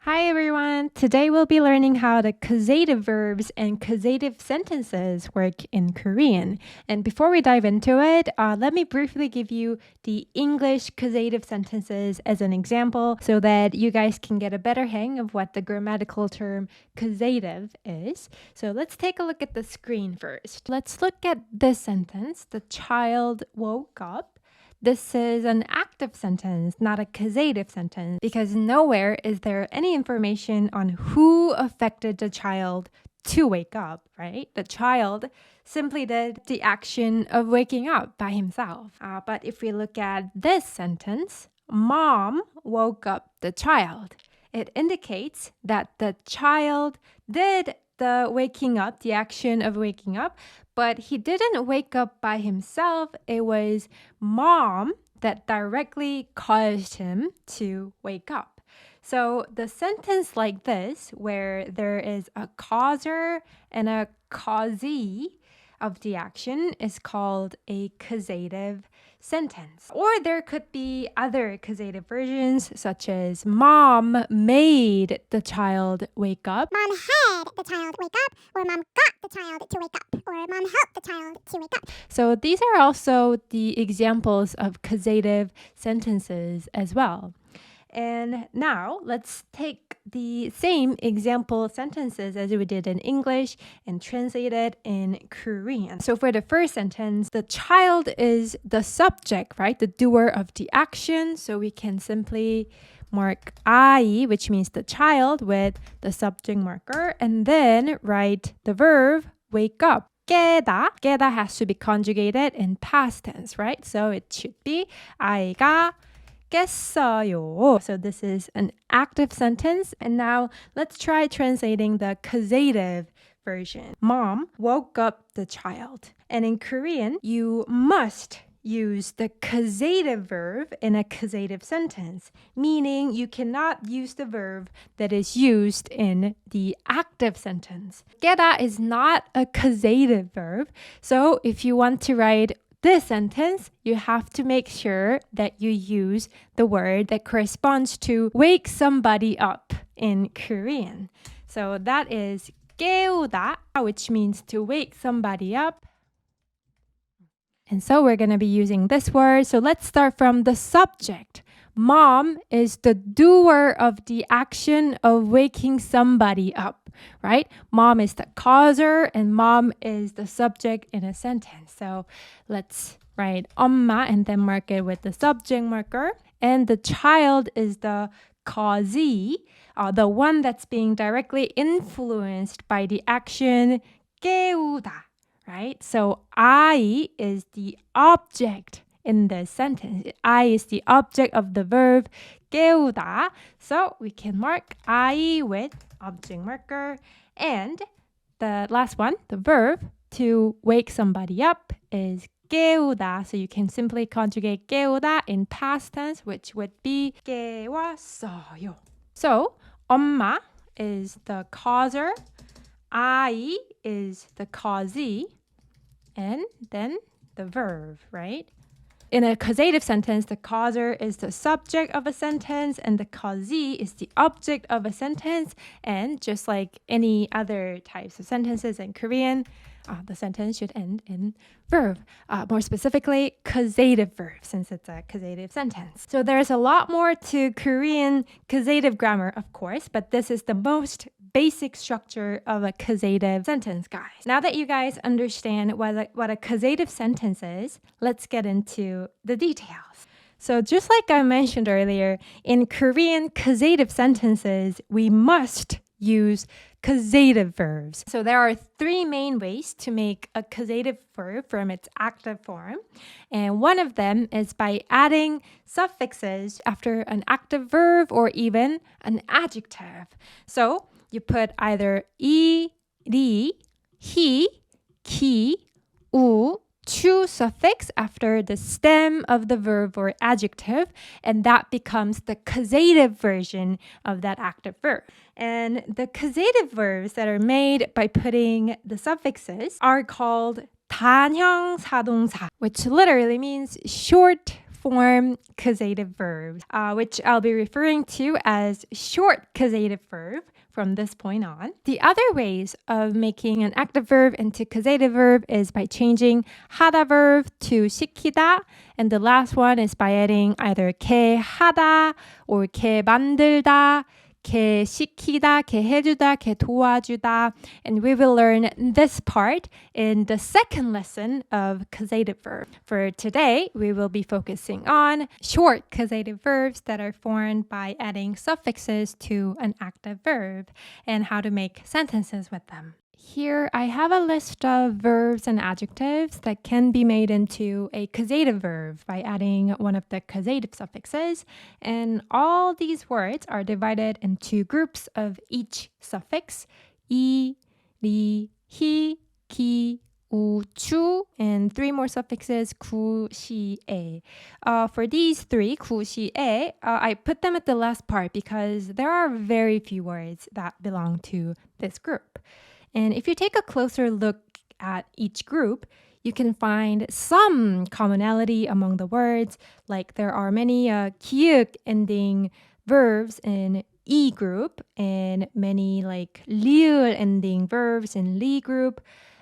Hi everyone! Today we'll be learning how the causative verbs and causative sentences work in Korean. And before we dive into it, let me briefly give you the English causative sentences as an example so that you guys can get a better hang of what the grammatical term causative is. So let's take a look at the screen first. Let's look at this sentence. The child woke up. This is an active sentence, not a causative sentence, because nowhere is there any information on who affected the child to wake up, right? The child simply did the action of waking up by himself. But if we look at this sentence, mom woke up the child. It indicates that the child did the waking up, the action of waking up, but he didn't wake up by himself. It was mom that directly caused him to wake up. So the sentence like this, where there is a causer and a causee of the action, is called a causative sentence. Or there could be other causative versions, such as mom made the child wake up. Mom had the child wake up, or mom got the child to wake up, or mom helped the child to wake up. So these are also the examples of causative sentences as well. And now let's take the same example sentences as we did in English and translate it in Korean. So for the first sentence, the child is the subject, right? The doer of the action. So we can simply mark I, which means the child, with the subject marker, and then write the verb wake up. 깨다. 깨다 has to be conjugated in past tense, right? So it should be 아이가 깼어요. So this is an active sentence. And now let's try translating the causative version. Mom woke up the child. And in Korean, you must use the causative verb in a causative sentence, meaning you cannot use the verb that is used in the active sentence. 깨다 is not a causative verb. So if you want to write this sentence, you have to make sure that you use the word that corresponds to wake somebody up in Korean. So that is 깨우다, which means to wake somebody up. And so we're going to be using this word. So let's start from the subject. Mom is the doer of the action of waking somebody up, right? Mom is the causer and mom is the subject in a sentence. So let's write 엄마 and then mark it with the subject marker. And the child is the causee, the one that's being directly influenced by the action 깨우다, right? So I is the object in this sentence. I is the object of the verb 깨우다. So we can mark I with object marker. And the last one, the verb to wake somebody up, is 깨우다. So you can simply conjugate 깨우다 in past tense, which would be 깨웠어요. So 엄마 is the causer. I is the causee. And then the verb, right? In a causative sentence, the causer is the subject of a sentence and the causee is the object of a sentence. And just like any other types of sentences in Korean, the sentence should end in verb. More specifically, causative verb, since it's a causative sentence. So there's a lot more to Korean causative grammar, of course, but this is the most basic structure of a causative sentence, guys. Now that you guys understand what a causative sentence is, let's get into the details. So just like I mentioned earlier, in Korean causative sentences, we must use causative verbs. So there are three main ways to make a causative verb from its active form. And one of them is by adding suffixes after an active verb or even an adjective. So you put either 이, 리, 히, 기, 우, to suffix after the stem of the verb or adjective, and that becomes the causative version of that active verb. And the causative verbs that are made by putting the suffixes are called 단형사동사, which literally means short form causative verbs, which I'll be referring to as short causative verb from this point on. The other ways of making an active verb into causative verb is by changing 하다 verb to 시키다, and the last one is by adding either 개 하다 or 개 만들다, 개 시키다, 개 해주다, 개 도와주다. And we will learn this part in the second lesson of causative verb. For today, we will be focusing on short causative verbs that are formed by adding suffixes to an active verb and how to make sentences with them. Here, I have a list of verbs and adjectives that can be made into a causative verb by adding one of the causative suffixes. And all these words are divided into groups of each suffix, 이, 리, 히, 기, 우, 추, and 3 more suffixes, 구, 시, 에. For these 3, 구, 시, 에, I put them at the last part because there are very few words that belong to this group. And if you take a closer look at each group, you can find some commonality among the words, like there are many 기역 ending verbs in E group and many like li을 ending verbs in 리 group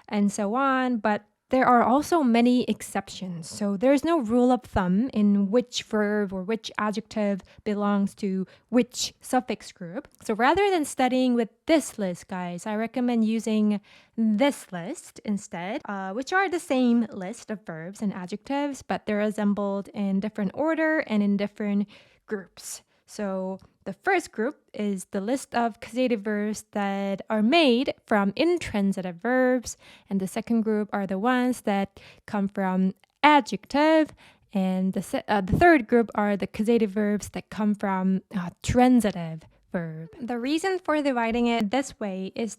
and so on, but there are also many exceptions. So there's no rule of thumb in which verb or which adjective belongs to which suffix group. So rather than studying with this list, guys, I recommend using this list instead, which are the same list of verbs and adjectives, but they're assembled in different order and in different groups. So the first group is the list of causative verbs that are made from intransitive verbs, and the second group are the ones that come from adjective, and the third group are the causative verbs that come from transitive verb. The reason for dividing it this way is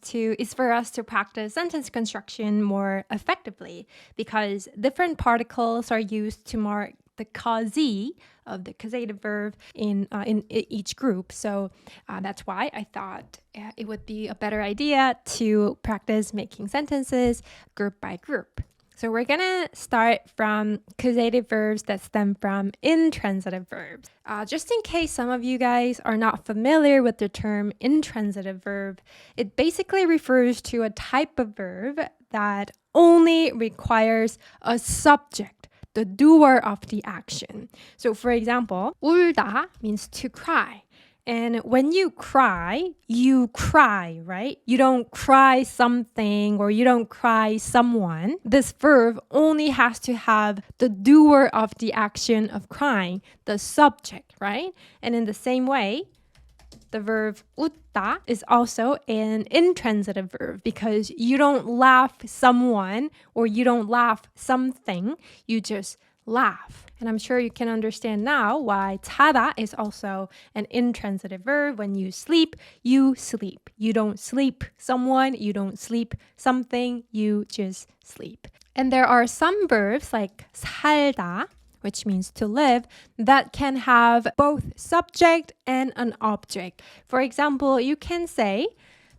for us to practice sentence construction more effectively, because different particles are used to mark the causee of the causative verb in each group. So that's why I thought it would be a better idea to practice making sentences group by group. So we're gonna start from causative verbs that stem from intransitive verbs. Just in case some of you guys are not familiar with the term intransitive verb, it basically refers to a type of verb that only requires a subject, the doer of the action. So for example, 울다 means to cry. And when you cry, right? You don't cry something or you don't cry someone. This verb only has to have the doer of the action of crying, the subject, right? And in the same way, the verb 웃다 is also an intransitive verb because you don't laugh someone or you don't laugh something, you just laugh. And I'm sure you can understand now why 자다 is also an intransitive verb. When you sleep, you sleep. You don't sleep someone, you don't sleep something, you just sleep. And there are some verbs like 살다, which means to live, that can have both subject and an object. For example, you can say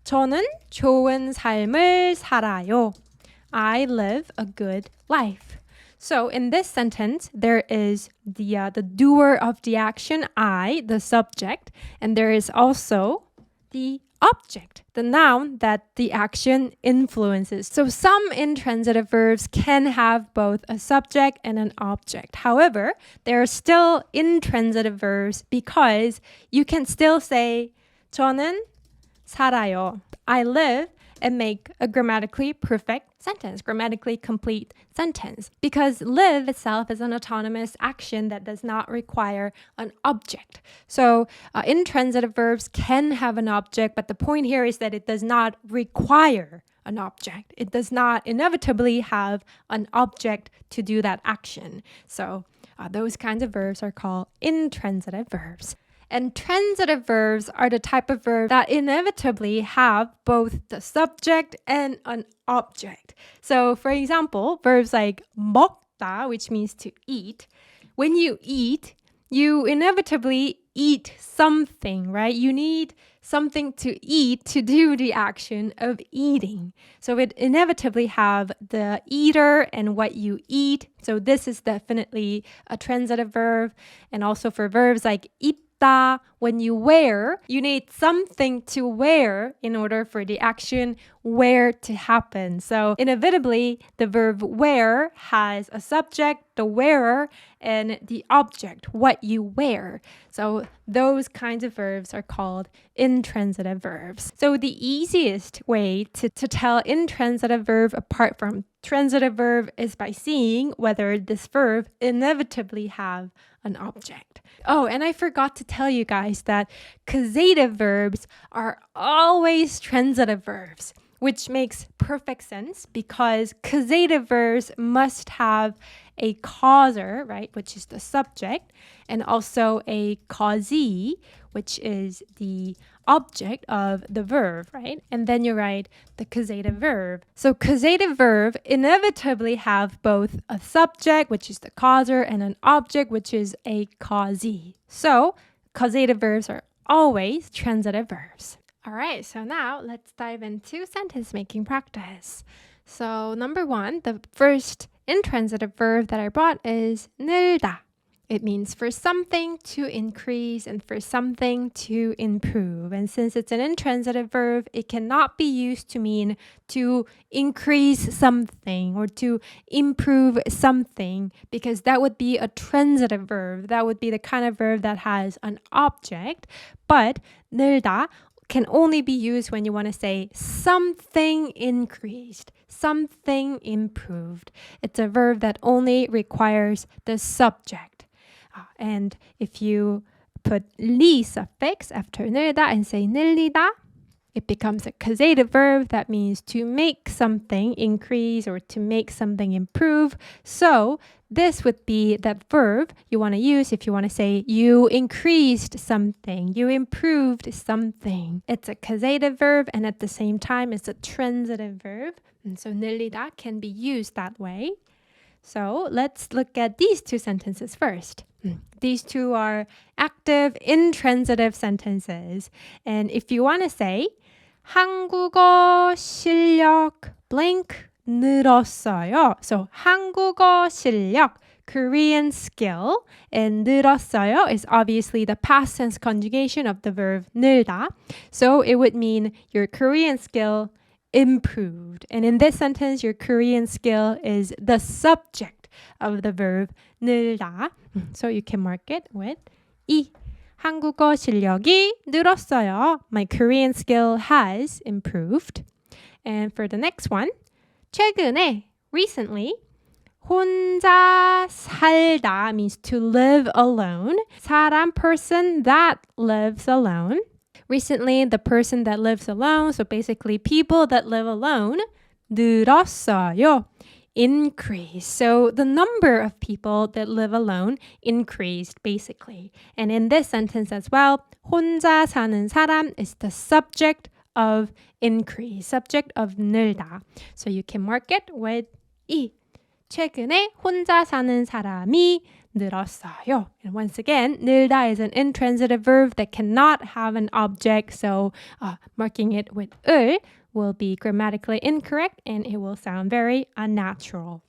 저는 좋은 삶을 살아요. I live a good life. So in this sentence, there is the doer of the action, I, the subject, and there is also the object, the noun that the action influences. So some intransitive verbs can have both a subject and an object. However, there are still intransitive verbs because you can still say 저는 살아요. I live, and make a grammatically perfect sentence, grammatically complete sentence. Because live itself is an autonomous action that does not require an object. So intransitive verbs can have an object, but the point here is that it does not require an object. It does not inevitably have an object to do that action. So those kinds of verbs are called intransitive verbs. And transitive verbs are the type of verb that inevitably have both the subject and an object. So for example, verbs like 먹다, which means to eat. When you eat, you inevitably eat something, right? You need something to eat to do the action of eating. So it inevitably have the eater and what you eat. So this is definitely a transitive verb. And also for verbs like 입다, when you wear, you need something to wear in order for the action wear to happen. So inevitably, the verb wear has a subject, the wearer, and the object, what you wear. So those kinds of verbs are called intransitive verbs. So the easiest way to tell intransitive verb apart from transitive verb is by seeing whether this verb inevitably have an object. Oh, and I forgot to tell you guys that causative verbs are always transitive verbs, which makes perfect sense because causative verbs must have a causer, right, which is the subject, and also a causee, which is the object of the verb, right? And then you write the causative verb. So causative verb inevitably have both a subject, which is the causer, and an object, which is a causee. So causative verbs are always transitive verbs. All right, so now let's dive into sentence making practice. So number one, the first intransitive verb that I brought is 늘다. It means for something to increase and for something to improve. And since it's an intransitive verb, it cannot be used to mean to increase something or to improve something because that would be a transitive verb. That would be the kind of verb that has an object. But 늘다 can only be used when you want to say something increased, something improved. It's a verb that only requires the subject. And if you put 리 suffix after 늘다 and say 늘리다, it becomes a causative verb that means to make something increase or to make something improve. So this would be that verb you want to use if you want to say you increased something, you improved something. It's a causative verb and at the same time it's a transitive verb. And so 늘리다 can be used that way. So let's look at these two sentences first. These two are active intransitive sentences. And if you want to say 한국어 실력 blank 늘었어요. So 한국어 실력, Korean skill, and 늘었어요 is obviously the past tense conjugation of the verb 늘다. So it would mean your Korean skill improved. And in this sentence, your Korean skill is the subject of the verb 늘다. So you can mark it with 이. 한국어 실력이 늘었어요. My Korean skill has improved. And for the next one, 최근에, recently, 혼자 살다 means to live alone. 사람, person that lives alone. Recently, the person that lives alone, so basically people that live alone, 늘었어요, increase. So the number of people that live alone increased basically. And in this sentence as well, 혼자 사는 사람 is the subject of increase, subject of 늘다. So you can mark it with 이. 최근에 혼자 사는 사람이 늘었어요. And once again, 늘다 is an intransitive verb that cannot have an object, so marking it with 을 will be grammatically incorrect and it will sound very unnatural.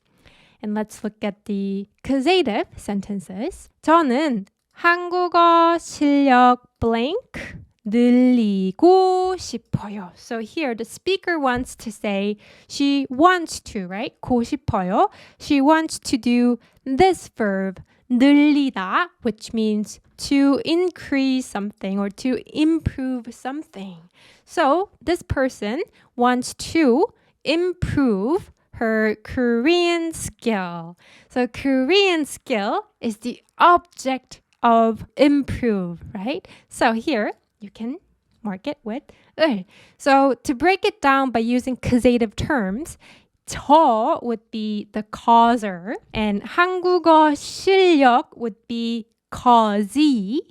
And let's look at the causative sentences. 저는 한국어 실력 blank 늘리고 싶어요. So here the speaker wants to say she wants to, right? 고 싶어요. She wants to do this verb 늘리다, which means to increase something or to improve something. So this person wants to improve her Korean skill. So Korean skill is the object of improve, right? So here you can mark it with 을. So to break it down by using causative terms, 저 would be the causer and 한국어 실력 would be causee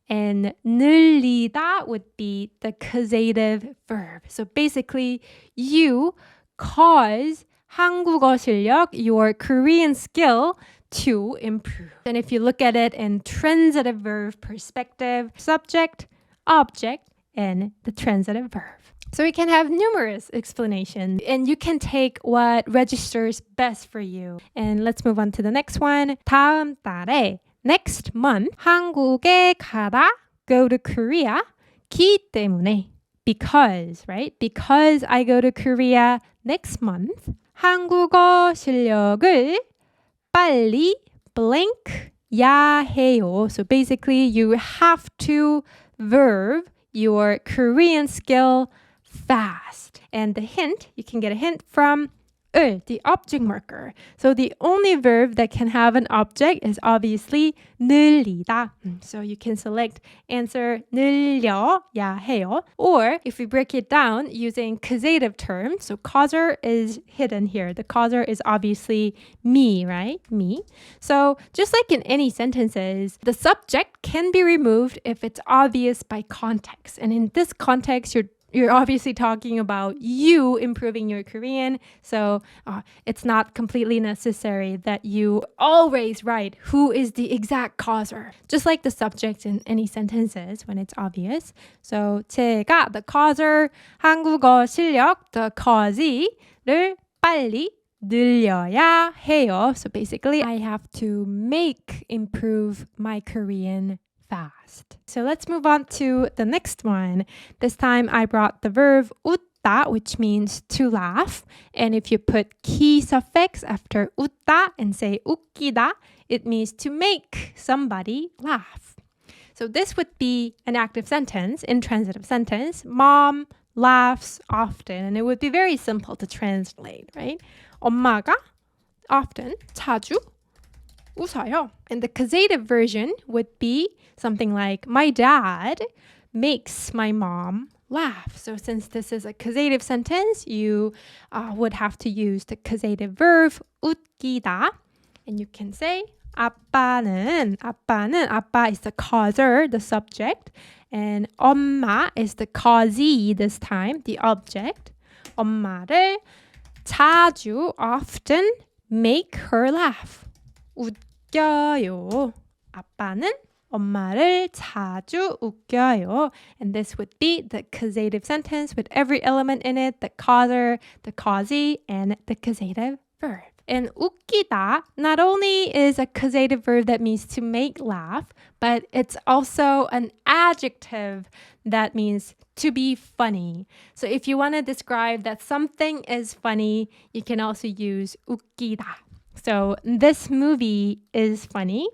and 늘리다 would be the causative verb. So basically you cause 한국어 실력, your Korean skill, to improve. And if you look at it in transitive verb perspective, subject, object, and the transitive verb. So you can have numerous explanations and you can take what registers best for you. And let's move on to the next one. 다음 달에, next month, 한국에 가다, go to Korea, 기 때문에, because, right? Because I go to Korea next month, 한국어 실력을 빨리 blank 야 해요. So basically you have to verb your Korean skill fast. And the hint, you can get a hint from 을, the object marker. So the only verb that can have an object is obviously 늘리다. So you can select answer 늘려야 해요. Or if we break it down using causative terms, so causer is hidden here. The causer is obviously me, right? Me. So just like in any sentences, the subject can be removed if it's obvious by context. And in this context, you're obviously talking about you improving your Korean, so it's not completely necessary that you always write who is the exact causer, just like the subject in any sentences when it's obvious. So 제가 the causer, 한국어 실력 the causee를 빨리 늘려야 해요. So basically, I have to improve my Korean fast. So let's move on to the next one. This time I brought the verb 웃다, which means to laugh. And if you put 기 suffix after 웃다 and say 웃기다, it means to make somebody laugh. So this would be an active sentence, intransitive sentence. Mom laughs often. And it would be very simple to translate, right? 엄마가 often, 자주 웃어요. And the causative version would be something like, my dad makes my mom laugh. So since this is a causative sentence, you would have to use the causative verb 웃기다. And you can say, 아빠 is the causer, the subject. And 엄마 is the causee this time, the object. 엄마를 자주, often, make her laugh. 웃겨요. 아빠는 엄마를 자주 웃겨요. And this would be the causative sentence with every element in it, the causer, the causee, and the causative verb. And 웃기다 not only is a causative verb that means to make laugh, but it's also an adjective that means to be funny. So if you want to describe that something is funny, you can also use 웃기다. So this movie is funny.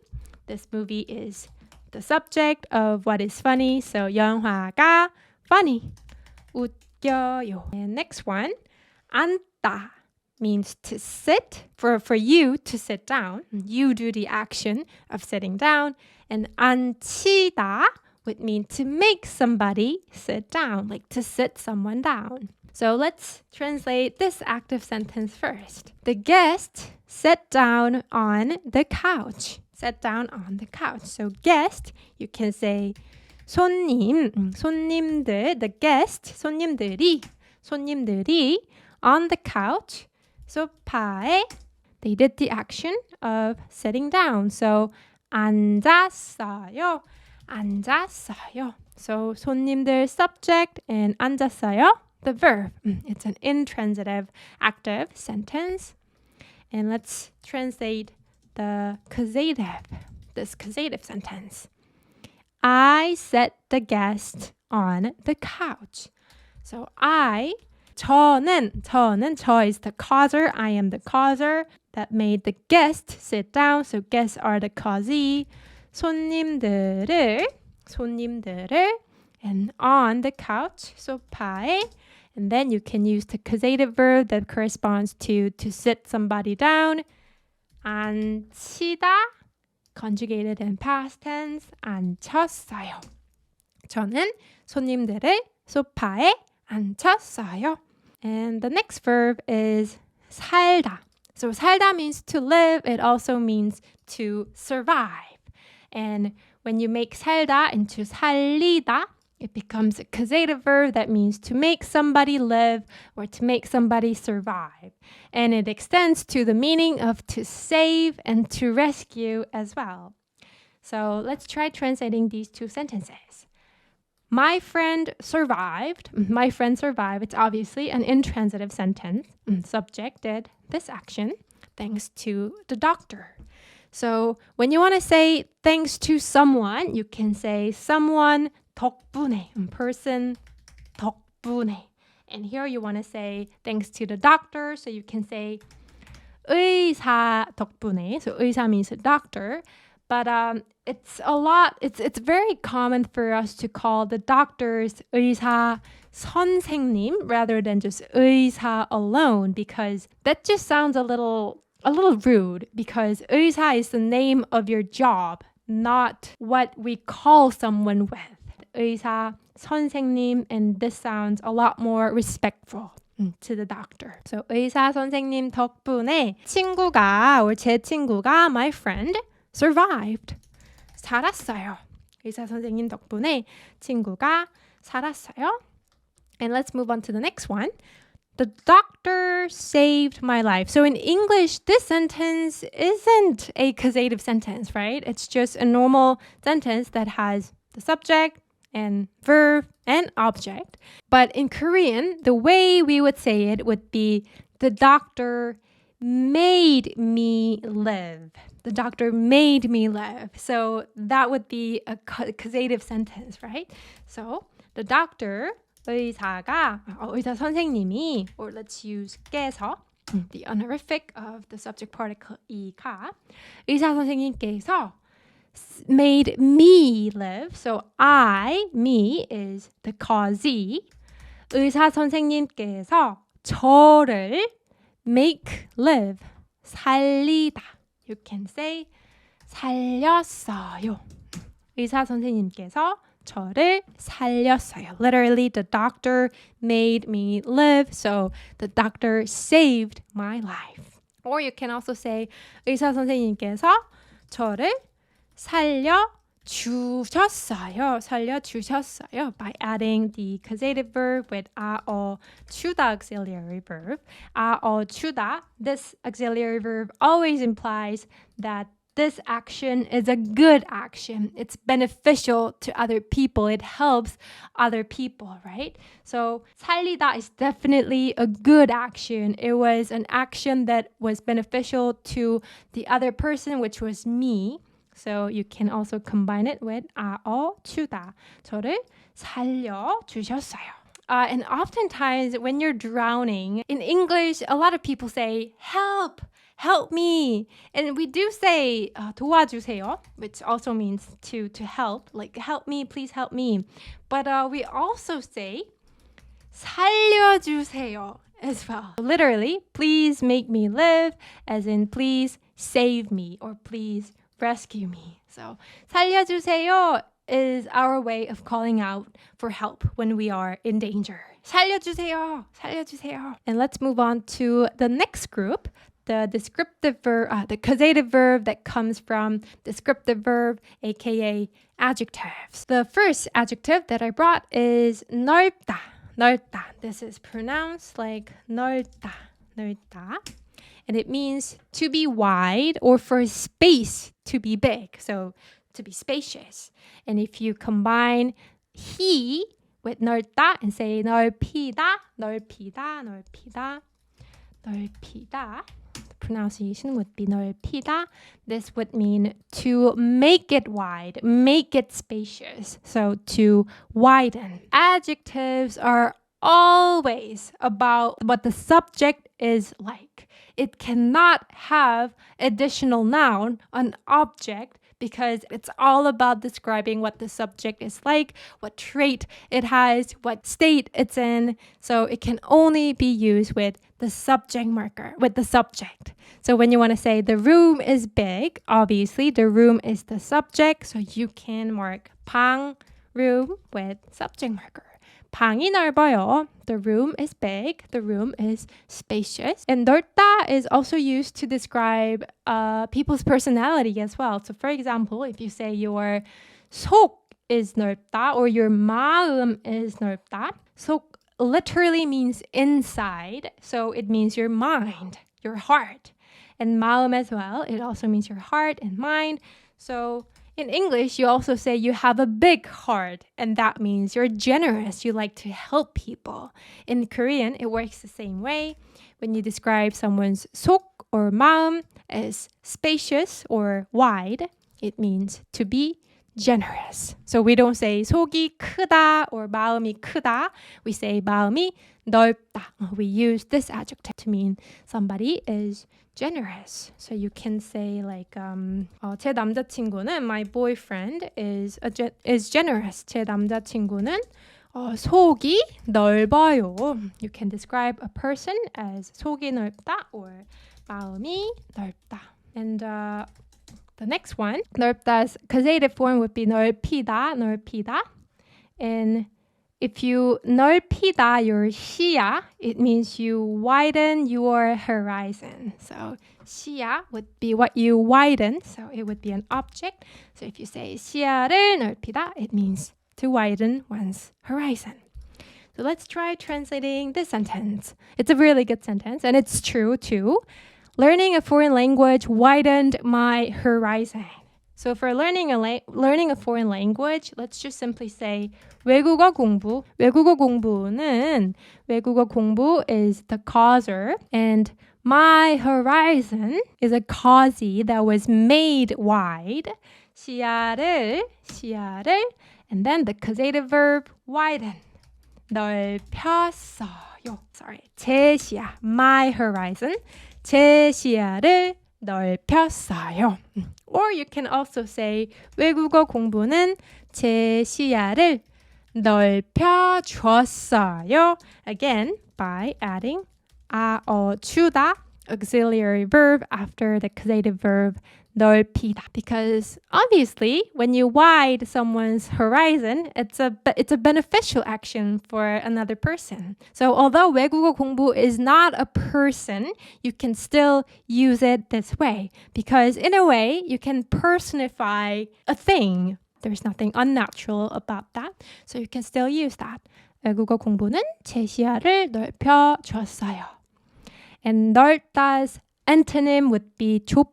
This movie is the subject of what is funny. So 영화가 funny. 웃겨요. And next one, 앉다 means to sit. For you to sit down. You do the action of sitting down. And 앉히다 would mean to make somebody sit down, like to sit someone down. So let's translate this active sentence first. The guest sat down on the couch. Sat down on the couch. So guest, you can say 손님들, the guest, 손님들이 on the couch, 소파에, they did the action of sitting down. So 앉았어요. So 손님들 subject and 앉았어요, the verb. It's an intransitive active sentence. And let's translate the causative, this causative sentence. I set the guest on the couch. So 저는, 저 is the causer. I am the causer that made the guest sit down. So guests are the causee. 손님들을, and on the couch, 소파에. And then you can use the causative verb that corresponds to sit somebody down. 앉히다, conjugated in past tense, 앉혔어요. 저는 손님들을 소파에 앉혔어요. And the next verb is 살다. So 살다 means to live. It also means to survive. And when you make 살다 into 살리다, it becomes a causative verb that means to make somebody live or to make somebody survive. And it extends to the meaning of to save and to rescue as well. So let's try translating these two sentences. My friend survived. My friend survived. It's obviously an intransitive sentence. Subject did this action thanks to the doctor. So when you want to say thanks to someone, you can say someone 덕분에, person 덕분에. And here you want to say thanks to the doctor, so you can say 의사 덕분에. So 의사 means a doctor. But it's very common for us to call the doctors 의사 선생님 rather than just 의사 alone, because that just sounds a little rude, because 의사 is the name of your job, not what we call someone with. 의사 선생님, and this sounds a lot more respectful to the doctor. So 의사 선생님 덕분에 제 친구가, my friend, survived. 살았어요. 의사 선생님 덕분에 친구가 살았어요. And let's move on to the next one. The doctor saved my life. So in English, this sentence isn't a causative sentence, right? It's just a normal sentence that has the subject and verb and object. But in Korean, the way we would say it would be the doctor made me live. The doctor made me live. So that would be a causative sentence, right? So the doctor, 의사 선생님이, or let's use 께서, the honorific of the subject particle 이가, 의사 선생님께서 made me live. So me is the causee. 의사 선생님께서 저를 make live, 살리다. You can say 살렸어요. 의사 선생님께서 저를 살렸어요. Literally, the doctor made me live. So the doctor saved my life. Or you can also say 의사 선생님께서 저를 살려주셨어요 by adding the causative verb with 주다 auxiliary verb. 주다, this auxiliary verb always implies that this action is a good action. It's beneficial to other people. It helps other people, right? So 살리다 is definitely a good action. It was an action that was beneficial to the other person, which was me. So you can also combine it with 주다. 저를 살려주셨어요. And oftentimes when you're drowning, in English, a lot of people say, help me. And we do say 도와주세요, which also means to help, like help me, please help me. But we also say 살려주세요 as well. Literally, please make me live, as in please save me or please rescue me. So 살려주세요 is our way of calling out for help when we are in danger. 살려주세요, 살려주세요. And let's move on to the next group, the descriptive verb, the causative verb that comes from descriptive verb, aka adjectives. The first adjective that I brought is 넓다. 넓다. This is pronounced like 넓다. 넓다. And it means to be wide or for space to be big. So to be spacious. And if you combine he with 넓다 and say 넓히다, 넓히다, 넓히다, 넓히다, the pronunciation would be 넓히다. This would mean to make it wide, make it spacious. So to widen. Adjectives are always about what the subject is like. It cannot have additional noun, an object, because it's all about describing what the subject is like, what trait it has, what state it's in. So it can only be used with the subject marker, with the subject. So when you want to say the room is big, obviously the room is the subject. So you can mark 방, room with subject marker. 방이 넓어요. The room is big. The room is spacious. And 넓다 is also used to describe people's personality as well. So for example, if you say your 속 is 넓다 or your 마음 is 넓다. 속 literally means inside. So it means your mind, your heart. And 마음 as well. It also means your heart and mind. So in English, you also say you have a big heart, and that means you're generous. You like to help people. In Korean, it works the same way. When you describe someone's 속 or 마음 as spacious or wide, it means to be generous. So we don't say 속이 크다 or 마음이 크다. We say 마음이 넓다. We use this adjective to mean somebody is generous. So you can say like 제 남자친구는 my boyfriend is generous. 제 남자친구는 속이 넓어요. You can describe a person as 속이 넓다 or 마음이 넓다. And the next one, 넓다's causative form would be 넓히다, 넓히다. And if you 넓히다 your 시야, it means you widen your horizon. So 시야 would be what you widen. So it would be an object. So if you say 시야를 넓히다, it means to widen one's horizon. So let's try translating this sentence. It's a really good sentence, and it's true too. Learning a foreign language widened my horizon. So for learning a foreign language, let's just simply say 외국어 공부. 외국어 공부 is the causer, and my horizon is a causey that was made wide. 시야를, and then the causative verb widen. 넓혔어요. 제 시야, my horizon. 제 시야를 넓혔어요. Or you can also say 외국어 공부는 제 시야를 넓혀줬어요. Again, by adding 주다 auxiliary verb after the causative verb 넓히다. Because obviously, when you widen someone's horizon, it's a beneficial action for another person. So although 외국어 공부 is not a person, you can still use it this way. Because in a way, you can personify a thing. There's nothing unnatural about that. So you can still use that. 외국어 공부는 제 시야를 넓혀줬어요. And 넓다's antonym would be 좁다,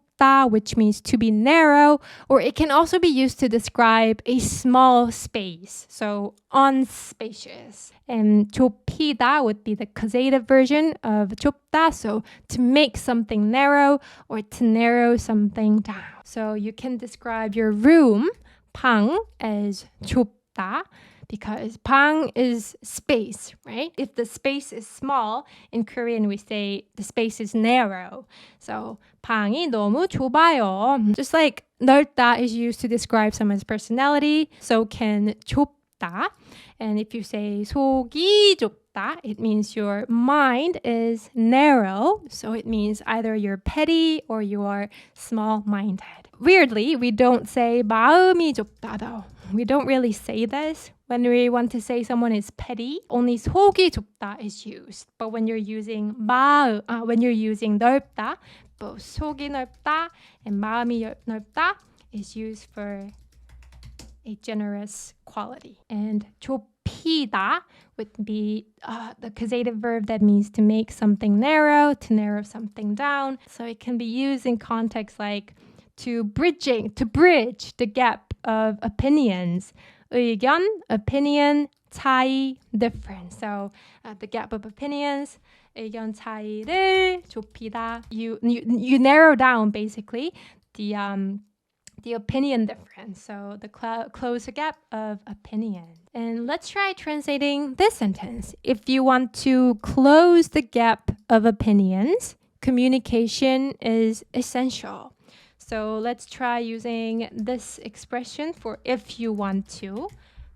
which means to be narrow, or it can also be used to describe a small space, so unspacious. And 좁히다 would be the causative version of 좁다, so to make something narrow or to narrow something down. So you can describe your room, 방, as 좁다, because 방 is space, right? If the space is small, in Korean we say the space is narrow. So 방이 너무 좁아요. Just like 넓다 is used to describe someone's personality, so can 좁다. And if you say 속이 좁다, it means your mind is narrow. So it means either you're petty or you are small-minded. Weirdly, we don't say 마음이 좁다 though. We don't really say this. When we want to say someone is petty, only 속이 좁다 is used. But when you're using 넓다, both 속이 넓다 and 마음이 넓다 is used for a generous quality. And 좁히다 would be the causative verb that means to make something narrow, to narrow something down. So it can be used in context like to bridge the gap of opinions. 의견, opinion, 차이, difference. So the gap of opinions, 의견 차이를 좁히다. You narrow down basically the opinion difference. So the close the gap of opinion. And let's try translating this sentence. If you want to close the gap of opinions, communication is essential. So let's try using this expression for if you want to.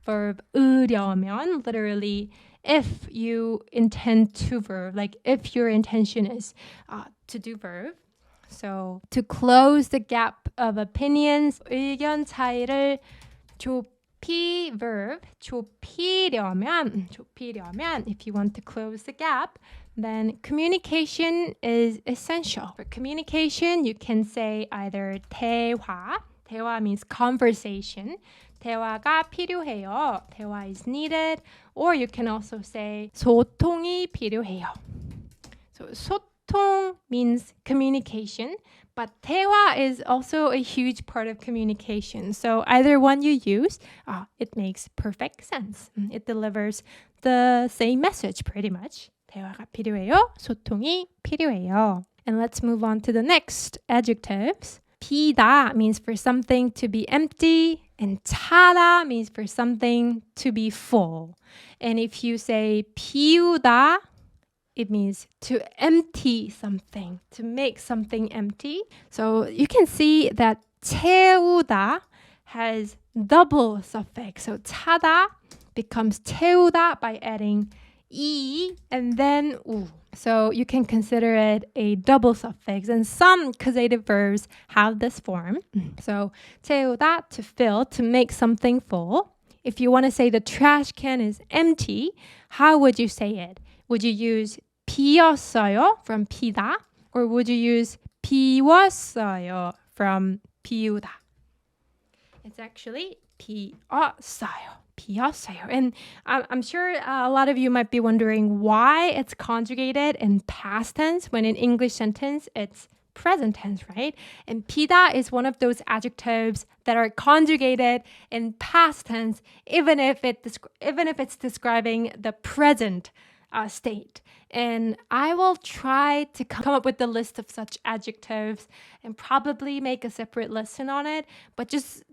Verb 으려면, literally if you intend to verb, like if your intention is to do verb. So to close the gap of opinions, 의견 차이를 verb, 좁히려면, if you want to close the gap, then communication is essential. For communication, you can say either 대화 means conversation. 대화가 필요해요. 대화 is needed. Or you can also say 소통이 필요해요. So 소통 means communication, but 대화 is also a huge part of communication. So either one you use, it makes perfect sense. It delivers the same message pretty much. 대화가 필요해요. 소통이 필요해요. And let's move on to the next adjectives. 비다 means for something to be empty, and 차다 means for something to be full. And if you say 비우다, it means to empty something, to make something empty. So you can see that 채우다 has double suffix. So 차다 becomes 채우다 by adding 이 and then 우. So you can consider it a double suffix. And some causative verbs have this form. So 채우다, to fill, to make something full. If you want to say the trash can is empty, how would you say it? Would you use 비었어요 from 피다? Or would you use 비웠어요 from 비우다? It's actually 비었어요. 비었어요. And I'm sure a lot of you might be wondering why it's conjugated in past tense when in English sentence it's present tense, right? And 피다 is one of those adjectives that are conjugated in past tense even if it's describing the present state. And I will try to come up with the list of such adjectives and probably make a separate lesson on it. But just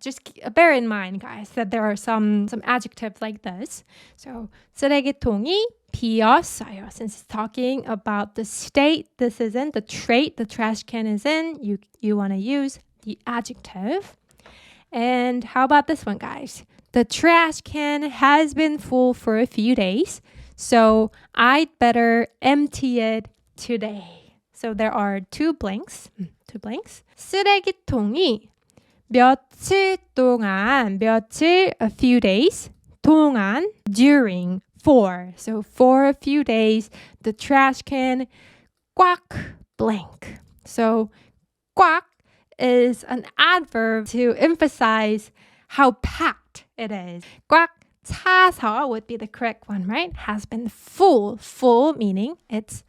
bear in mind, guys, that there are some adjectives like this. So 쓰레기통이 비었어요. Since it's talking about the state this is in, the trait the trash can is in, you want to use the adjective. And how about this one, guys? The trash can has been full for a few days. So I'd better empty it today. So there are two blanks. 쓰레기통이 며칠 동안, 며칠, a few days, 동안, during, for. So for a few days, the trash can 꽉 blank. So 꽉 is an adverb to emphasize how packed it is. 꽉 차서 would be the correct one, right? Has been full meaning it's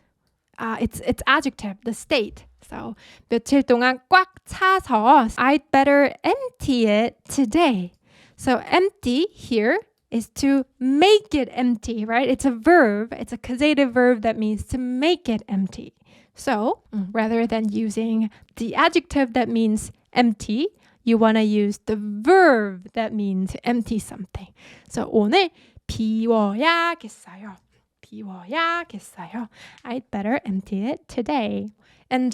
adjective, the state. So 며칠 동안 꽉 차서 I'd better empty it today. So empty here is to make it empty, right? It's a verb. It's a causative verb that means to make it empty. So rather than using the adjective that means empty, you want to use the verb that means empty something. So 오늘 비워야겠어요. 비워야겠어요. I'd better empty it today. And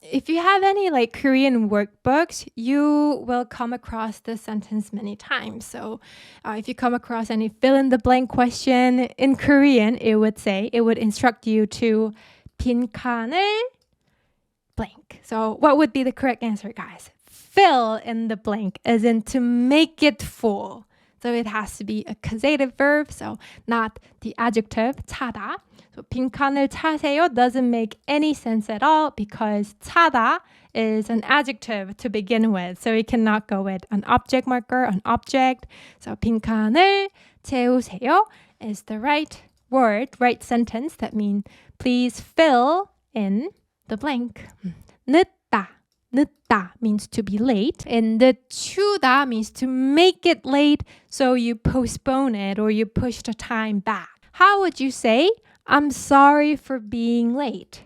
if you have any like Korean workbooks, you will come across this sentence many times. So if you come across any fill in the blank question in Korean, it would instruct you to 빈칸을 blank. So what would be the correct answer, guys? Fill in the blank as in to make it full. So it has to be a causative verb, so not the adjective 차다. So 빈칸을 차세요 doesn't make any sense at all because 차다 is an adjective to begin with. So we cannot go with an object marker, an object. So 빈칸을 채우세요 is the right word, right sentence. That means please fill in the blank. 늦다 means to be late, and 늦추다 means to make it late, so you postpone it or you push the time back. How would you say, I'm sorry for being late?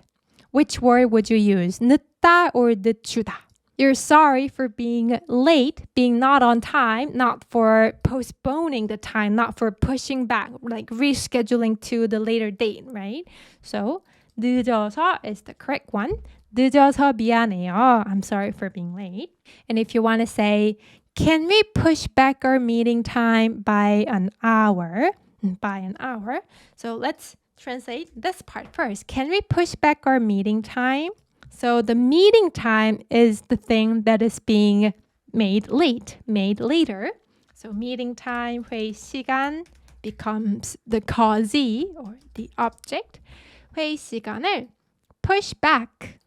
Which word would you use, 늦다 or 늦추다? You're sorry for being late, being not on time, not for postponing the time, not for pushing back, like rescheduling to the later date, right? So 늦어서 is the correct one. 늦어서 미안해요. I'm sorry for being late. And if you want to say, can we push back our meeting time by an hour? So let's translate this part first. Can we push back our meeting time? So the meeting time is the thing that is being made later. So meeting time, 회의 시간 becomes the causee or the object. 회의 시간을 push back.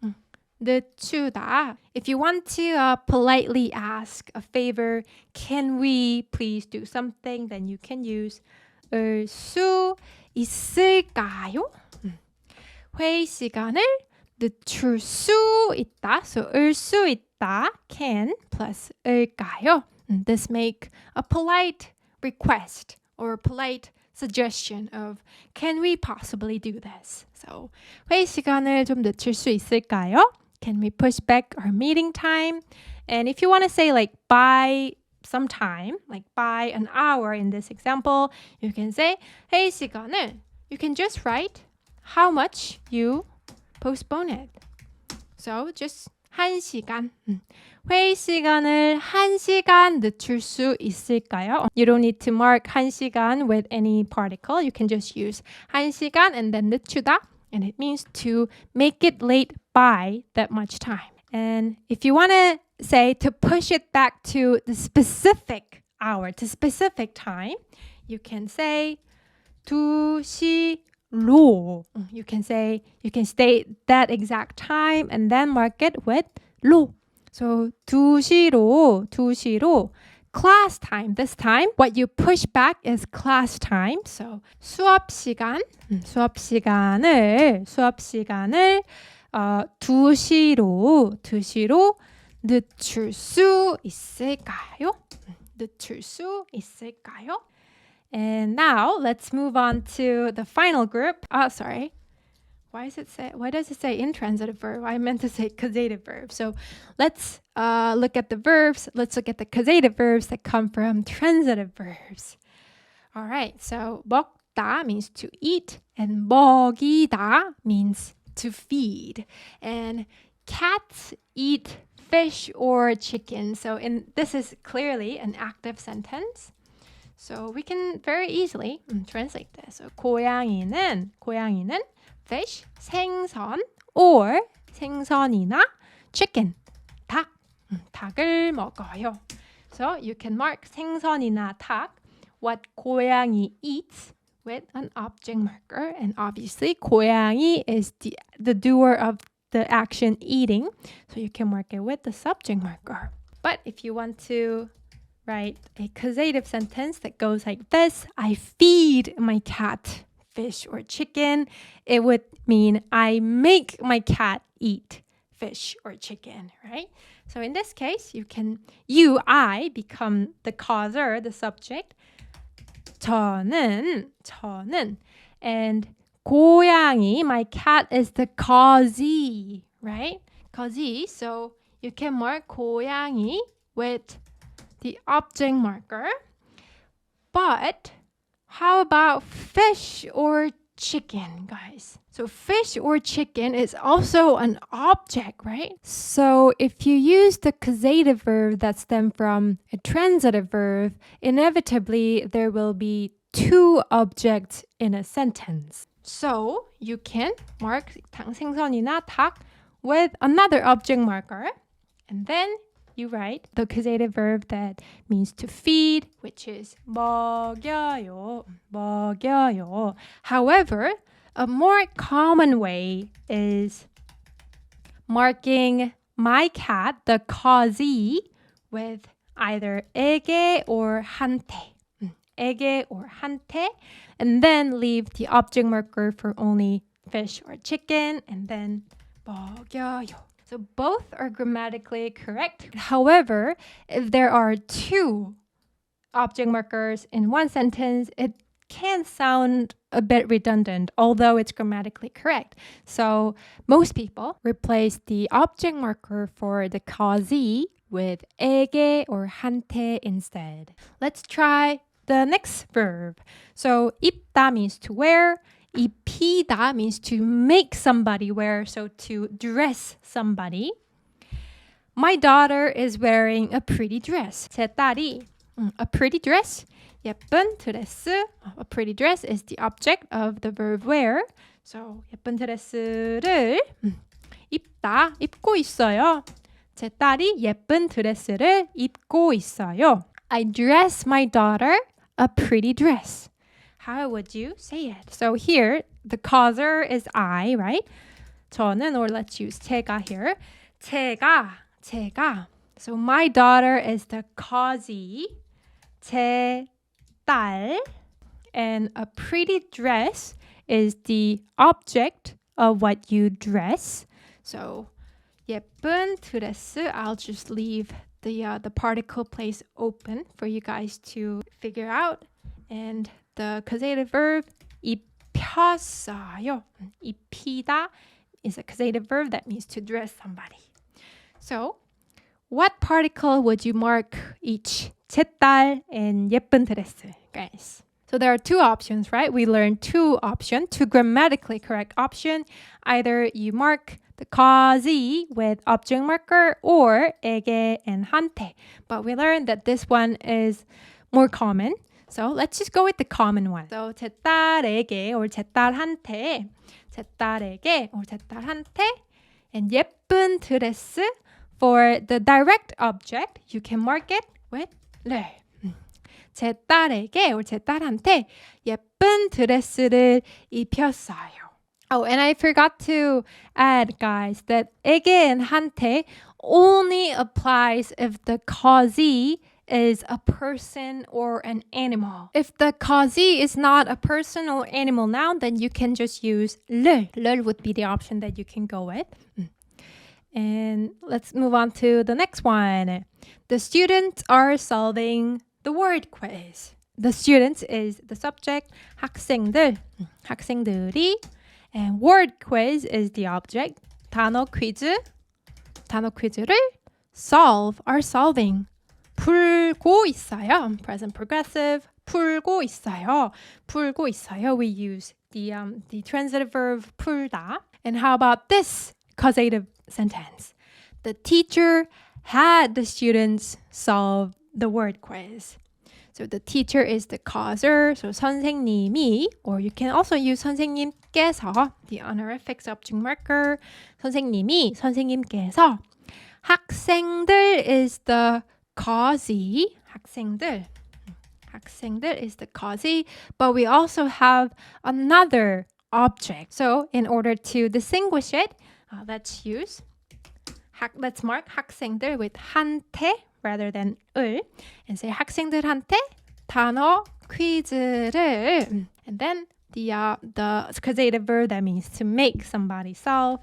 늦추다. If you want to politely ask a favor, can we please do something? Then you can use 수 있을까요? 회의 시간을 늦출 수 있다. So 수 있다 can plus 을까요? This make a polite request or a polite suggestion of can we possibly do this? So 회의 시간을 좀 늦출 수 있을까요? Can we push back our meeting time? And if you want to say like by some time, like by an hour in this example, you can say 회의 시간을. You can just write how much you postpone it. So just 1시간. 회의 시간을 1시간 늦출 수 있을까요? You don't need to mark 1시간 with any particle. You can just use 1시간 and then 늦추다. And it means to make it late by that much time. And if you want to say to push it back to the specific hour, to specific time, you can say 2시로. You can state that exact time and then mark it with 로. So 2시로 class time. This time, what you push back is class time. So 수업 시간을 2시로 늦출 수 있을까요? And now let's move on to the final group. Sorry. Why does it say intransitive verb? I meant to say causative verb. So let's look at the verbs. Let's look at the causative verbs that come from transitive verbs. All right. So 먹다 means to eat and 먹이다 means to feed. And cats eat fish or chicken. So this is clearly an active sentence. So we can very easily translate this. So 고양이는 fish, 생선, or 생선이나 chicken, 닭을 먹어요. So you can mark 생선이나 닭, what 고양이 eats, with an object marker. And obviously, 고양이 is the doer of the action eating. So you can mark it with the subject marker. But if you want to write a causative sentence that goes like this, I feed my cat fish or chicken, it would mean I make my cat eat fish or chicken, right? So in this case, I become the causer, the subject. 저는, and 고양이, my cat is the causee, right? Causee, so you can mark 고양이 with the object marker. But how about fish or chicken, guys? So fish or chicken is also an object, right? So if you use the causative verb that stem from a transitive verb, inevitably there will be two objects in a sentence. So you can mark 생선이나 닭 with another object marker, and then you write the causative verb that means to feed, which is 먹여요. However, a more common way is marking my cat, the causee, with either 에게 or 한테. And then leave the object marker for only fish or chicken, and then 먹여요. So both are grammatically correct. However, if there are two object markers in one sentence, it can sound a bit redundant, although it's grammatically correct. So most people replace the object marker for the causee with 에게 or 한테 instead. Let's try the next verb. So 입다 means to wear. 입히다 means to make somebody wear, so to dress somebody. My daughter is wearing a pretty dress. 제 딸이 a pretty dress, 예쁜 드레스. A pretty dress is the object of the verb wear. So 예쁜 드레스를 입고 있어요. 제 딸이 예쁜 드레스를 입고 있어요. I dress my daughter a pretty dress. How would you say it? So here, the causer is I, right? 저는, or let's use 제가 here. 제가. So my daughter is the causey. 제 딸. And a pretty dress is the object of what you dress. So 예쁜 드레스. I'll just leave the particle place open for you guys to figure out. And the causative verb 입혔어요. 입히다 is a causative verb that means to dress somebody. So what particle would you mark each? 제 딸 and 예쁜 드레스, guys. So there are two options, right? We learned two options, two grammatically correct options. Either you mark the causey with object marker or 에게 and 한테. But we learned that this one is more common. So let's just go with the common one. So 제 딸에게 or 제 딸한테, 제 딸에게 or 제 딸한테, and 예쁜 드레스 for the direct object, you can mark it with 를. 제 딸에게 or 제 딸한테 예쁜 드레스를 입혔어요. Oh, and I forgot to add, guys, that 에게 and 한테 only applies if the causey is a person or an animal. If the causey is not a person or animal noun, then you can just use 를. 를 would be the option that you can go with. And let's move on to the next one. The students are solving the word quiz. The students is the subject. 학생들, 학생들이. And word quiz is the object. 단어 퀴즈, 단어 퀴즈를 solve, are solving. 풀고 있어요. Present progressive. 풀고 있어요. 풀고 있어요. We use the transitive verb 풀다. And how about this causative sentence? The teacher had the students solve the word quiz. So the teacher is the causer. So 선생님이, or you can also use 선생님께서, the honorific subject marker. 선생님이, 선생님께서. 학생들 is the causey. 학생들 is the causey. But we also have another object. So in order to distinguish it, let's mark 학생들 with 한테 rather than 을, and say 학생들한테 단어 퀴즈를, and then the causative verb that means to make somebody solve.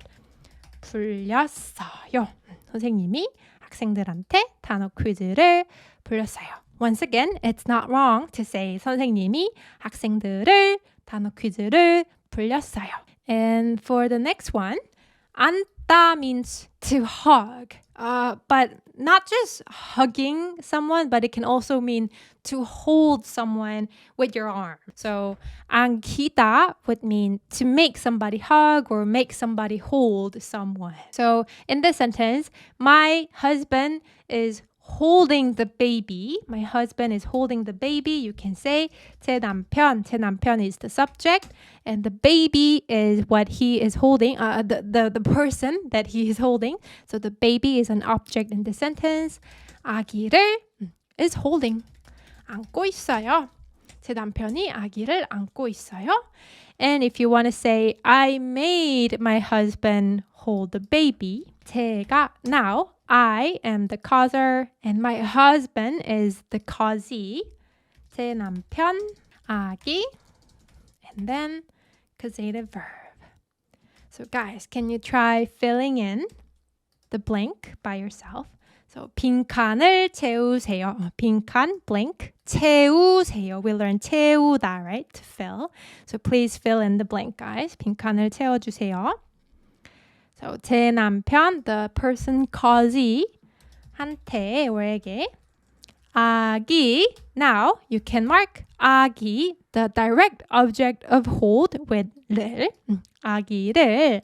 풀렸어요. 선생님이 학생들한테 단어 퀴즈를 풀렸어요. Once again, it's not wrong to say 선생님이 학생들을 단어 퀴즈를 풀렸어요. And for the next one, 안다 means to hug. But not just hugging someone, but it can also mean to hold someone with your arm. So 안기다 would mean to make somebody hug or make somebody hold someone. So in this sentence, my husband is holding the baby. My husband is holding the baby. You can say 제 남편 is the subject, and the baby is what he is holding, the person that he is holding. So the baby is an object in the sentence. 아기를 is holding. 안고 있어요. 제 남편이 아기를 안고 있어요. And if you want to say I made my husband hold the baby, 제가, now I am the causer and my husband is the causee. 제 남편, 아기, and then causative verb. So guys, can you try filling in the blank by yourself? So 빈칸을 채우세요. 빈칸, blank, 채우세요. We learned 채우다, right? To fill. So please fill in the blank, guys. 빈칸을 채워주세요. So 제 남편, the person causee, 한테, or에게, 아기. Now you can mark 아기, the direct object of hold with 를. 아기를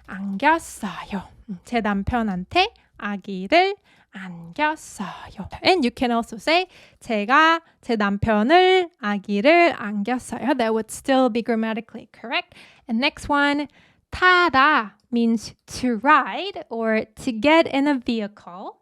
안겼어요. 제 남편한테 아기를 안겼어요. And you can also say 제가 제 남편을 아기를 안겼어요. That would still be grammatically correct. And next one, 타다 means to ride or to get in a vehicle.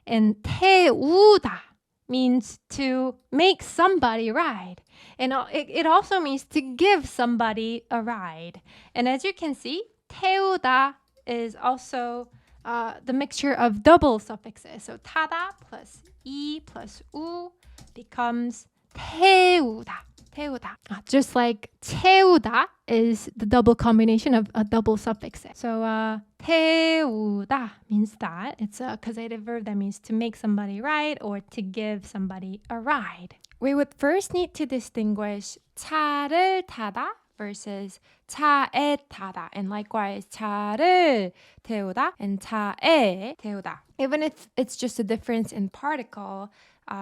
And 태우다 means to make somebody ride. And it also means to give somebody a ride. And as you can see, 태우다 is also the mixture of double suffixes. So 타다 plus 이 plus 우 becomes 태우다. 태우다. Just like 채우다 is the double combination of a double suffix. So 태우다 means that. It's a causative verb that means to make somebody ride or to give somebody a ride. We would first need to distinguish 차를 타다 versus 차에 타다, and likewise 차를 태우다 and 차에 태우다. Even if it's just a difference in particle,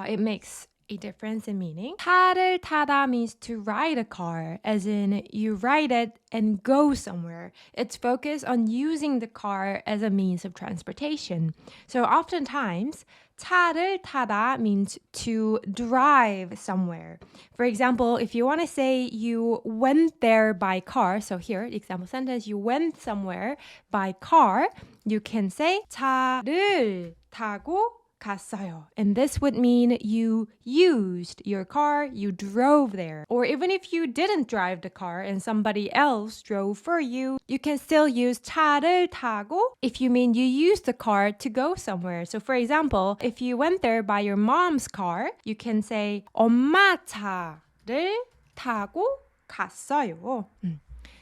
it makes a difference in meaning. 차를 타다 means to ride a car, as in you ride it and go somewhere. It's focused on using the car as a means of transportation. So oftentimes, 차를 타다 means to drive somewhere. For example, if you want to say you went there by car, so here, example sentence, you went somewhere by car, you can say 차를 타고 갔어요. And this would mean you used your car, you drove there. Or even if you didn't drive the car and somebody else drove for you, you can still use 차를 타고 if you mean you used the car to go somewhere. So for example, if you went there by your mom's car, you can say 엄마 차를 타고 갔어요.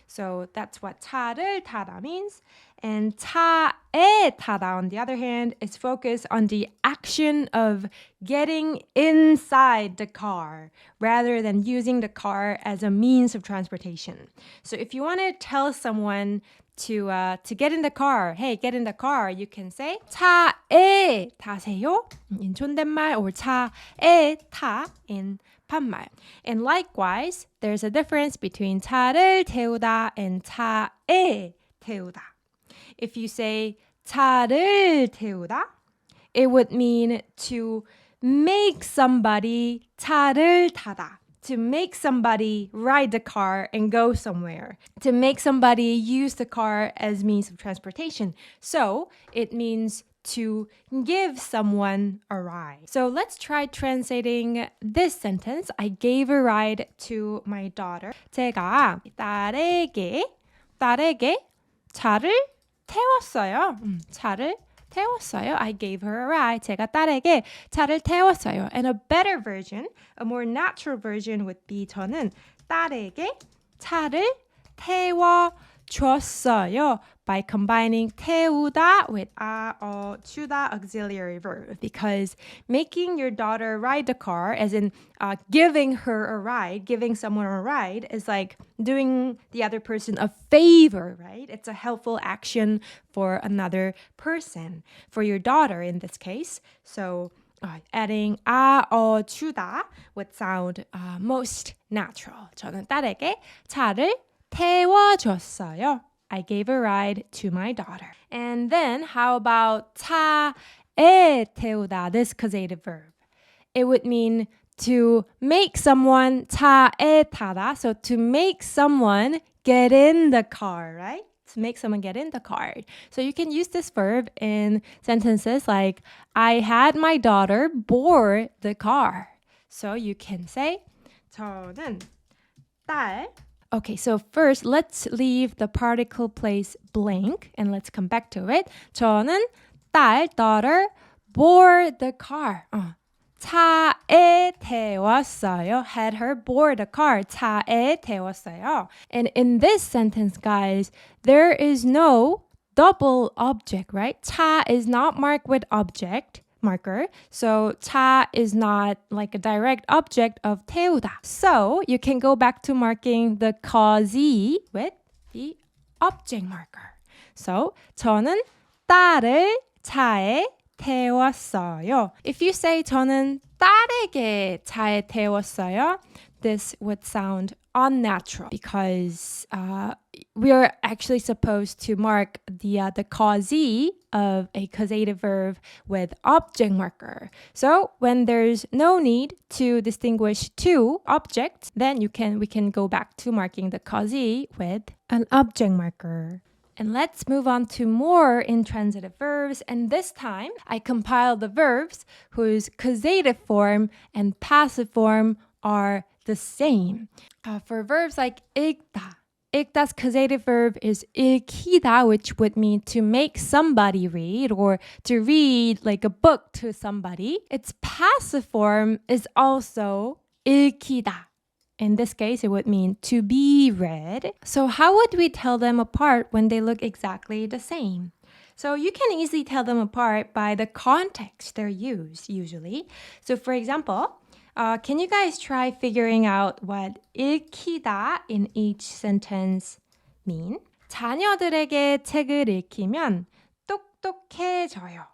So that's what 차를 타다 means. And 차에 타다, on the other hand, is focused on the action of getting inside the car rather than using the car as a means of transportation. So if you want to tell someone to get in the car, hey, get in the car, you can say 차에 타세요 in 존댓말 or 차에 타 in 반말. And likewise, there's a difference between 차를 태우다 and 차에 태우다. If you say 차를 태우다, it would mean to make somebody 차를 타다. To make somebody ride the car and go somewhere. To make somebody use the car as means of transportation. So it means to give someone a ride. So let's try translating this sentence. I gave a ride to my daughter. 제가 딸에게 차를 태웠어요. 차를 태웠어요. I gave her a ride. 제가 딸에게 차를 태웠어요. And a better version, a more natural version would be 저는 딸에게 차를 태워줬어요. By combining 태우다 with 주다 auxiliary verb. Because making your daughter ride the car, as in giving her a ride, giving someone a ride, is like doing the other person a favor, right? It's a helpful action for another person, for your daughter in this case. So adding 주다 would sound most natural. 저는 딸에게 차를 태워줬어요. I gave a ride to my daughter. And then how about 차에 태우다, this causative verb? It would mean to make someone 차에 타다. So to make someone get in the car, right? To make someone get in the car. So you can use this verb in sentences like I had my daughter board the car. So you can say 저는 딸. Okay, so first let's leave the particle place blank and let's come back to it. 저는 딸, daughter, board the car. 차에 태웠어요. Had her board the car. 차에 태웠어요. And in this sentence, guys, there is no double object, right? 차 is not marked with object marker. So 차 is not like a direct object of 태우다. So you can go back to marking the causey with the object marker. So 저는 딸을 차에 태웠어요. If you say 저는 딸에게 차에 태웠어요, this would sound unnatural because we are actually supposed to mark the causey of a causative verb with object marker. So when there's no need to distinguish two objects, then we can go back to marking the causey with an object marker. And let's move on to more intransitive verbs. And this time, I compiled the verbs whose causative form and passive form are the same. For verbs like 읽다, 읽다's causative verb is 읽히다, which would mean to make somebody read or to read like a book to somebody. Its passive form is also 읽히다. In this case, it would mean to be read. So how would we tell them apart when they look exactly the same? So you can easily tell them apart by the context they're used usually. So for example, can you guys try figuring out what 읽히다 in each sentence mean? 자녀들에게 책을 읽히면 똑똑해져요.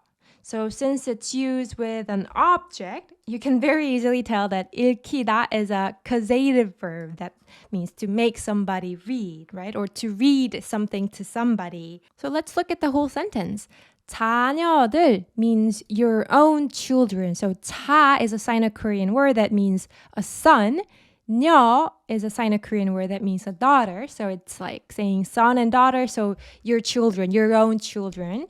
So since it's used with an object, you can very easily tell that 읽히다 is a causative verb that means to make somebody read, right? Or to read something to somebody. So let's look at the whole sentence. 자녀들 means your own children. So 자 is a Sino-Korean word that means a son. 녀 is a Sino-Korean word that means a daughter. So it's like saying son and daughter. So your children, your own children.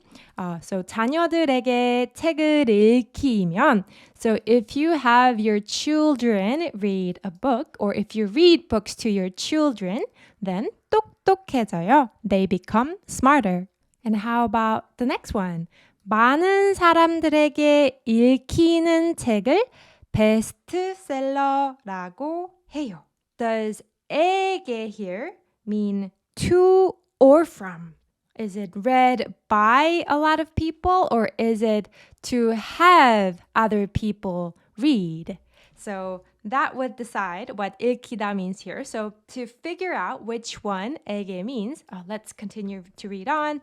So 자녀들에게 책을 읽히면. So if you have your children read a book, or if you read books to your children, then 똑똑해져요. They become smarter. And how about the next one? 많은 사람들에게 읽히는 책을 베스트셀러라고 해요. Does 에게 here mean to or from? Is it read by a lot of people, or is it to have other people read? So that would decide what 읽히다 means here. So to figure out which one 에게 means, let's continue to read on.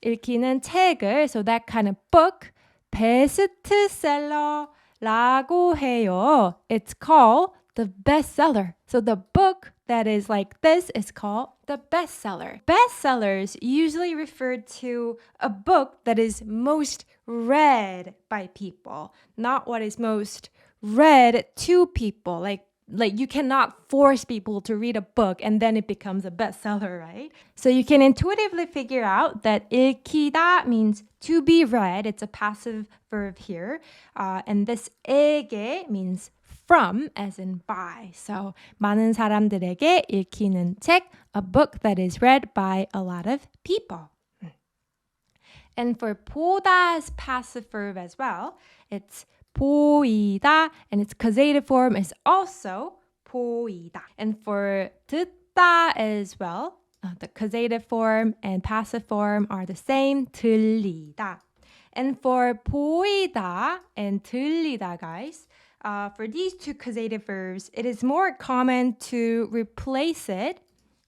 읽히는 책을, so that kind of book, 베스트셀러라고 해요. It's called the bestseller. So the book that is like this is called the bestseller. Bestsellers usually refer to a book that is most read by people, not what is most read to people. Like you cannot force people to read a book and then it becomes a bestseller, right? So you can intuitively figure out that 읽히다 means to be read. It's a passive verb here. And this 에게 means from, as in by. So 많은 사람들에게 읽히는 책, a book that is read by a lot of people. And for 보다's passive verb as well, it's 보이다, and its causative form is also 보이다. And for 듣다 as well, the causative form and passive form are the same, 들리다. And for 보이다 and 들리다, guys, for these two causative verbs, it is more common to replace it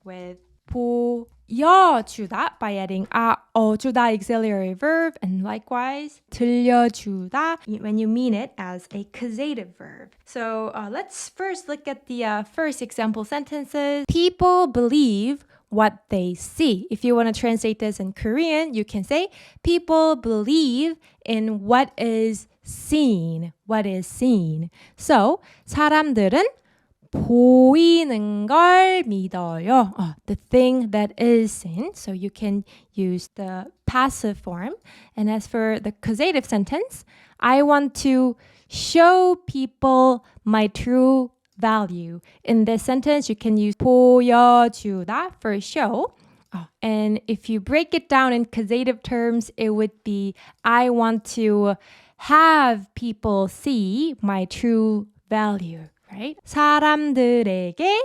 with 보여주다 by adding 주다 auxiliary verb, and likewise 들려주다 when you mean it as a causative verb. So let's first look at the first example sentences. People believe what they see. If you want to translate this in Korean, you can say people believe in what is seen. What is seen. So 사람들은 보이는 걸 믿어요. The thing that is seen. So you can use the passive form. And as for the causative sentence, I want to show people my true value. In this sentence, you can use 보여주다 for show. And if you break it down in causative terms, it would be I want to have people see my true value. Right? 사람들에게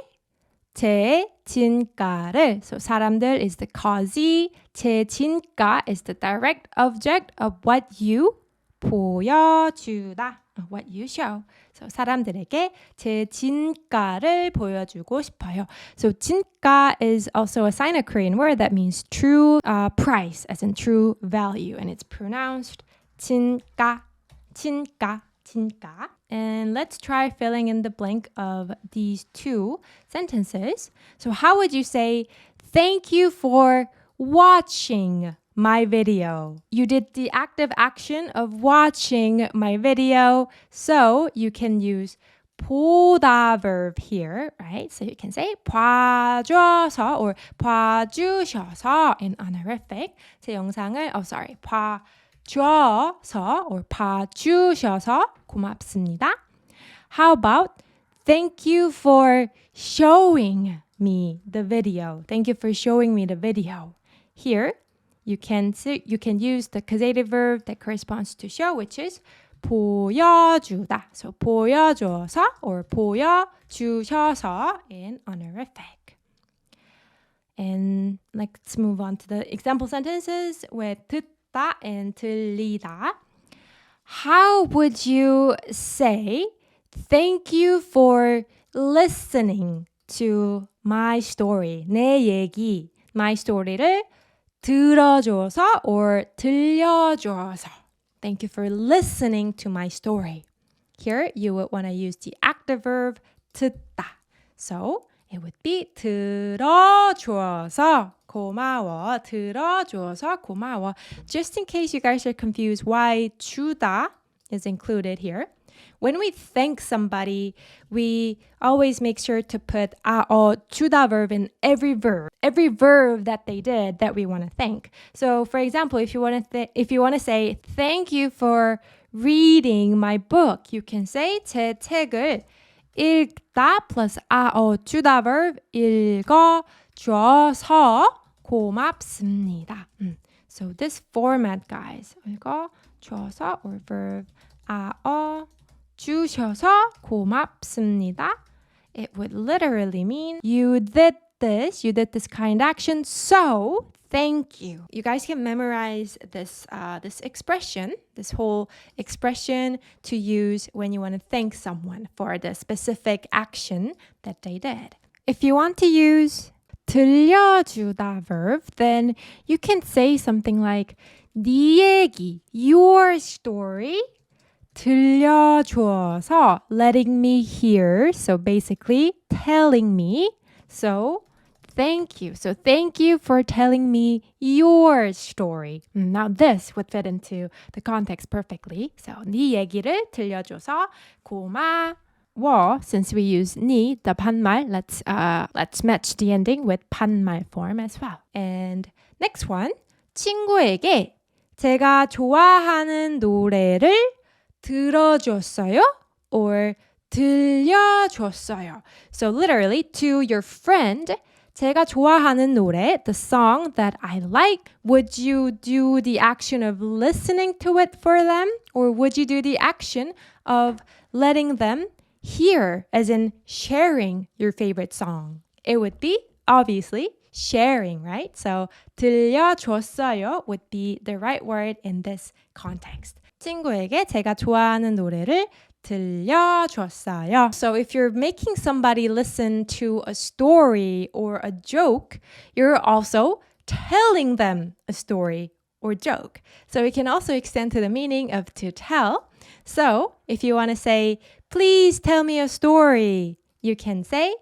제 진가를. So 사람들 is the causee. 제 진가 is the direct object of what you 보여주다. What you show. So 사람들에게 제 진가를 보여주고 싶어요. So 진가 is also a Sino-Korean word that means true price, as in true value. And it's pronounced 진가, 진가, 진가. And let's try filling in the blank of these two sentences. So how would you say, thank you for watching my video? You did the active action of watching my video. So you can use 보다 verb here, right? So you can say 봐줘서 or 봐주셔서 in honorific. 제 영상을, 봐줘서 or 봐주셔서 고맙습니다. How about thank you for showing me the video. Thank you for showing me the video. Here, you can use the causative verb that corresponds to show, which is 보여주다. So 보여줘서 or 보여주셔서 in honorific. And let's move on to the example sentences with 듣다 and 들리다. How would you say thank you for listening to my story? 내 얘기, my story를 들어줘서 or 들려줘서. Thank you for listening to my story. Here, you would want to use the active verb 듣다. So, it would be 들어줘서 고마워. 들어줘서 고마워. Just in case you guys are confused why 주다 is included here. When we thank somebody, we always make sure to put 주다 verb in every verb that they did that we want to thank. So, for example, if you want to say thank you for reading my book, you can say 제 책을 읽다 plus 주다 verb 읽어줘서 고맙습니다. So this format, guys, 읽어줘서 or verb 주셔서 고맙습니다. It would literally mean you did this kind action, so thank you. You guys can memorize this expression, this whole expression to use when you want to thank someone for the specific action that they did. If you want to use 들려주다 verb, then you can say something like 네 얘기, your story, 들려줘서, letting me hear. So basically, telling me. So, thank you. So, thank you for telling me your story. Now, this would fit into the context perfectly. So, 네 얘기를 들려줘서 고마워. Since we use 니, the 반말, let's match the ending with 반말 form as well. And next one, 친구에게 제가 좋아하는 노래를 들어줬어요 or 들려줬어요. So literally, to your friend, 제가 좋아하는 노래, the song that I like, would you do the action of listening to it for them? Or would you do the action of letting them hear, as in sharing your favorite song? It would be, obviously, sharing, right? So 들려줬어요 would be the right word in this context. 친구에게 제가 좋아하는 노래를 들려줬어요. So if you're making somebody listen to a story or a joke, you're also telling them a story or joke. So it can also extend to the meaning of to tell. So if you want to say, please tell me a story, you can say,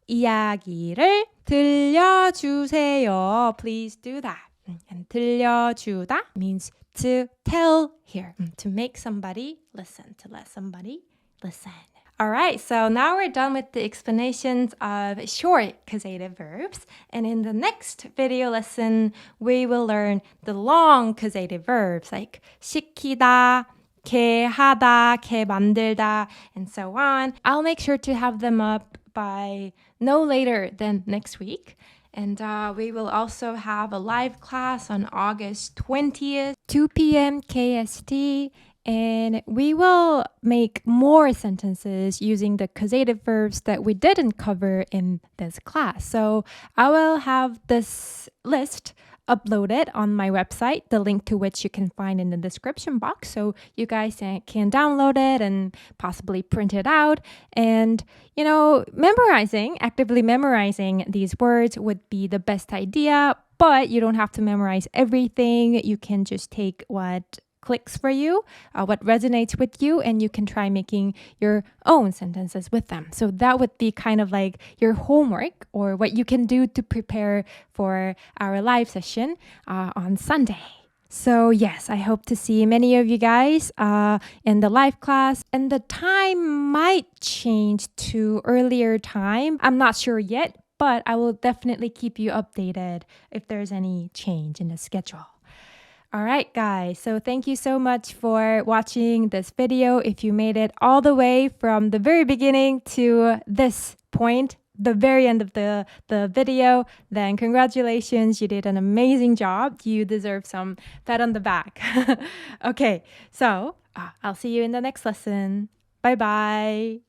이야기를 들려주세요. Please do that. And 들려주다 means to tell here, to make somebody listen, to let somebody listen. All right, so now we're done with the explanations of short causative verbs. And in the next video lesson, we will learn the long causative verbs like 시키다, 개 하다, 개 만들다, and so on. I'll make sure to have them up by no later than next week. And we will also have a live class on August 20th, 2 p.m. KST. And we will make more sentences using the causative verbs that we didn't cover in this class. So I will have this list uploaded on my website, the link to which you can find in the description box. So you guys can download it and possibly print it out. And, actively memorizing these words would be the best idea, but you don't have to memorize everything. You can just take what clicks for you, what resonates with you, and you can try making your own sentences with them. So that would be kind of like your homework or what you can do to prepare for our live session on Sunday. So yes, I hope to see many of you guys in the live class, and the time might change to earlier time. I'm not sure yet, but I will definitely keep you updated if there's any change in the schedule. All right, guys. So thank you so much for watching this video. If you made it all the way from the very beginning to this point, the very end of the video, then congratulations, you did an amazing job. You deserve some pat on the back. Okay, so I'll see you in the next lesson. Bye bye.